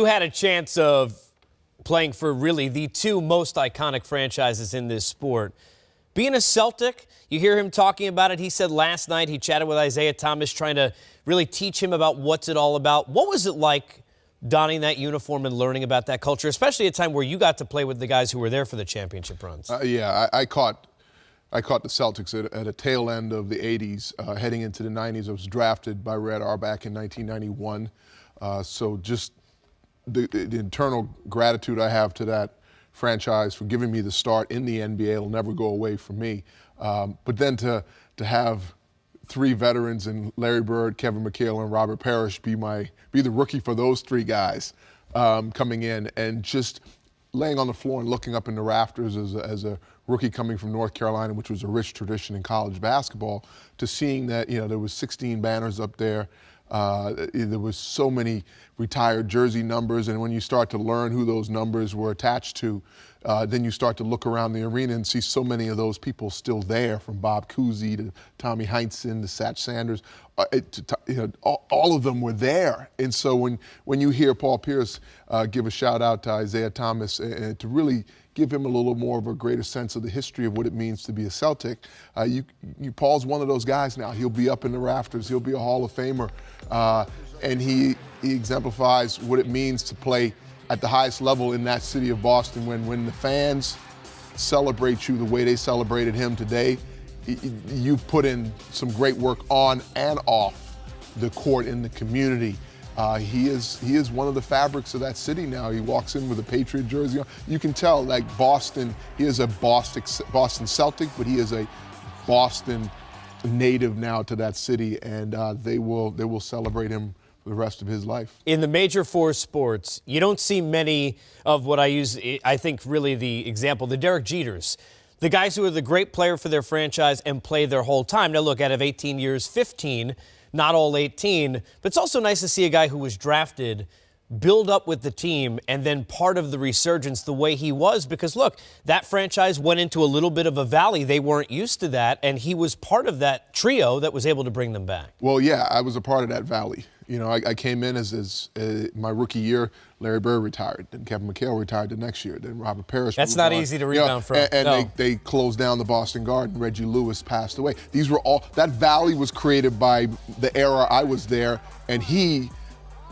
You had a chance of playing for really the two most iconic franchises in this sport. Being a Celtic, you hear him talking about it. He said last night he chatted with Isaiah Thomas, trying to really teach him about what's it all about. What was it like donning that uniform and learning about that culture, especially at a time where you got to play with the guys who were there for the championship runs? I caught the Celtics at a tail end of the 80s, heading into the 90s. I was drafted by Red Auerbach in 1991. So just the internal gratitude I have to that franchise for giving me the start in the NBA will never go away from me. But then to have three veterans in Larry Bird, Kevin McHale, and Robert Parrish be the rookie for those three guys coming in and just laying on the floor and looking up in the rafters as a rookie coming from North Carolina, which was a rich tradition in college basketball, to seeing that there was 16 banners up there. There was so many retired jersey numbers, and when you start to learn who those numbers were attached to, then you start to look around the arena and see so many of those people still there, from Bob Cousy to Tommy Heinsohn to Satch Sanders. All of them were there. And so when you hear Paul Pierce give a shout out to Isaiah Thomas and to really give him a little more of a greater sense of the history of what it means to be a Celtic, Paul's one of those guys now. He'll be up in the rafters. He'll be a Hall of Famer. And he exemplifies what it means to play at the highest level in that city of Boston. When the fans celebrate you the way they celebrated him today, you've put in some great work on and off the court in the community. He is one of the fabrics of that city now. He walks in with a Patriot jersey on. You can tell, like Boston, he is a Boston Celtic, but he is a Boston native now to that city, and they will celebrate him for the rest of his life. In the major four sports, you don't see many of what I think really the example, the Derek Jeters. The guys who are the great player for their franchise and play their whole time. Now look, out of 18 years, 15, not all 18, but it's also nice to see a guy who was drafted build up with the team and then part of the resurgence the way he was, because look, that franchise went into a little bit of a valley. They weren't used to that, and he was part of that trio that was able to bring them back. Well, yeah, I was a part of that valley. I came in as my rookie year. Larry Bird retired, then Kevin McHale retired the next year, then Robert Parrish. That's not easy to rebound from. And no. they closed down the Boston Garden. Reggie Lewis passed away. These were all, that valley was created by the era I was there, and he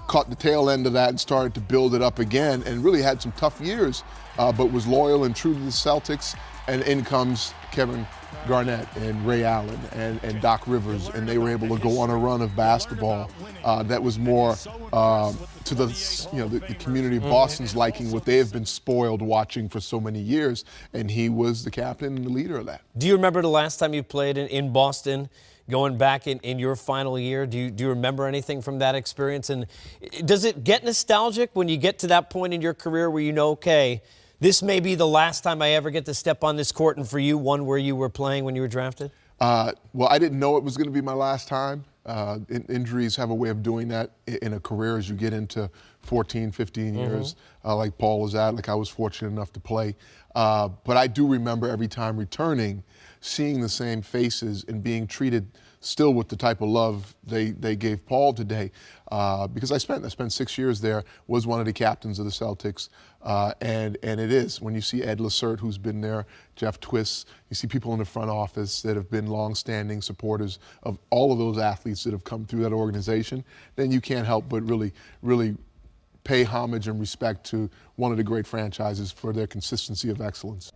caught the tail end of that and started to build it up again, and really had some tough years, but was loyal and true to the Celtics. And in comes Kevin Garnett and Ray Allen and Doc Rivers, and they were able to go on a run of basketball that was more to the community of Boston's liking, what they have been spoiled watching for so many years, and he was the captain and the leader of that. Do you remember the last time you played in Boston? Going back in your final year, do you remember anything from that experience? And does it get nostalgic when you get to that point in your career where you know, okay, this may be the last time I ever get to step on this court, and for you, one where you were playing when you were drafted? Well, I didn't know it was going to be my last time. Injuries have a way of doing that in a career as you get into 14, 15 years, like Paul was at, like I was fortunate enough to play. But I do remember every time returning, seeing the same faces and being treated still with the type of love they gave Paul today. Because I spent 6 years there, was one of the captains of the Celtics, and it is, when you see Ed Lacerte, who's been there, Jeff Twiss, you see people in the front office that have been long-standing supporters of all of those athletes that have come through that organization, then you can't help but really pay homage and respect to one of the great franchises for their consistency of excellence.